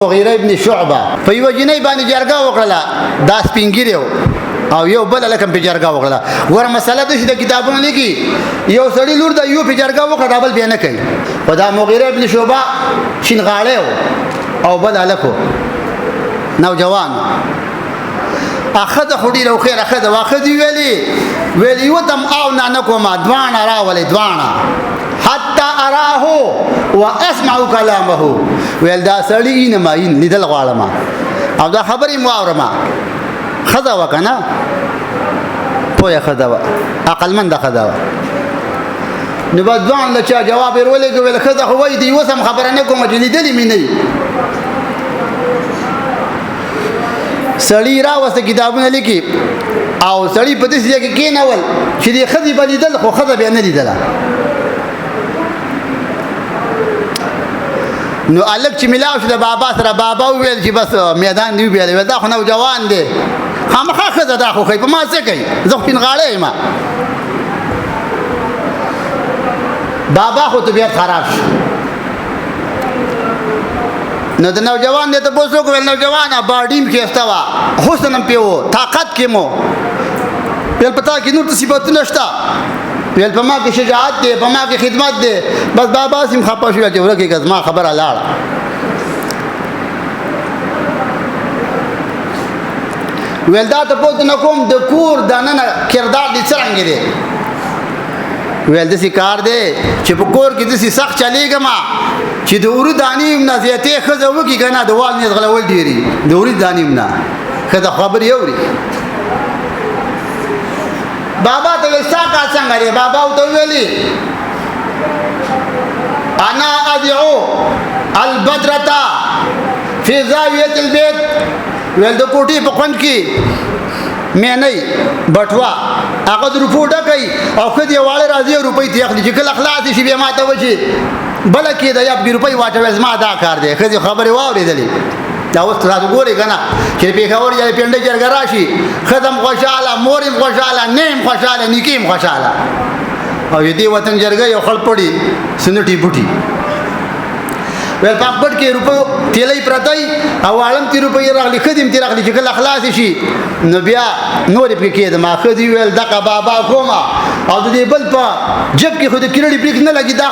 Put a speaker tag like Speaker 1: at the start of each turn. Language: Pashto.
Speaker 1: مغیره ابن شعبه په یو جنۍ باندې جرګه وکړه دا سپینګیریو او یو بل لکم په جرګه وکړه ور مسله د دې کتابونو لیکي یو سړی لور د یو په جرګه وکړه بل بیان کوي خدا مغیره ابن شعبه شین غاړه او بل الکو نوجوان اخذ خدي لو خير اخذ واخذ ویلی وتم او نه کوما دوانه راولې دوانه حتى اراه واسمع كلامه ویل دا سړی نه ماین لیدل غواړم او دا خبرې مو اورم خذا وکنه پوهه خذا عقل مند خذا نو بدوان له چا جواب ورولې ویل خذا خو وای دی وسم خبره نه کوم چې لیدلې مې نه سړی را وسه کتابونه لیکي او سړی په دې ځای کې کېنول چې دې خذي بلیدل خو خذا به نه لیدل نو الک چې ملاو شو د بابا سره بابا ویل چې بس میدان دی ویل دا خو نو جوان دی خامخا خزه دا خو په ما څه کوي زه خپل غاړې ما بابا خو طبیعت خراب شو نو د نوجوان دې ته پوښتنه کوي نوجوان باډیم کې استوا حسنم پیو طاقت کې مو په پتا کې نور صفات نشتا ویل په ما کې شجاعت دی په ما کې خدمت دی بس بابا سیم خپه شو چې ورکه کزما خبره لاړه ویل دا ته پوت نه کوم د کور د نن کردار دي څنګه دی ویل د کار دی چې په کور کې د سخت چلیږم چې د ورو دانیم نه زیاتې خزه وکي کنه د وال نه غلول ډیری د ورو دانیم نه خزه خبر یوري بابا ته وسا کا څنګه لري بابا ته ویلي انا ادعو البدرتا فی زاویه البيت ول د کوټي په خوند کې مې نه بټوا هغه د روپوټه کوي او خدي واړه راځي روپۍ ته اخلي چې کله اخلاص شي به ماته وشي بلکې د 1 روپۍ واټه زما دا کار دی خدي خبره واورېدلې دا اوس تاسو ګورئ کنه چې په خبر یا پنده جرګ راشي خدم خوشاله مورم خوشاله نیم خوشاله نکیم خوشاله او دې وطن جرګ یو خپل پړي سنټي بوټي ول پاپټ کې روپو تیلې پرتای او عالم 3 روپۍ راغلي خدم تیر راغلي چې کله اخلاص شي نو بیا نور په کې د ما خدي ویل دغه بابا کومه او دې بل په جب کې خو دې کړي پریک نه لګي دا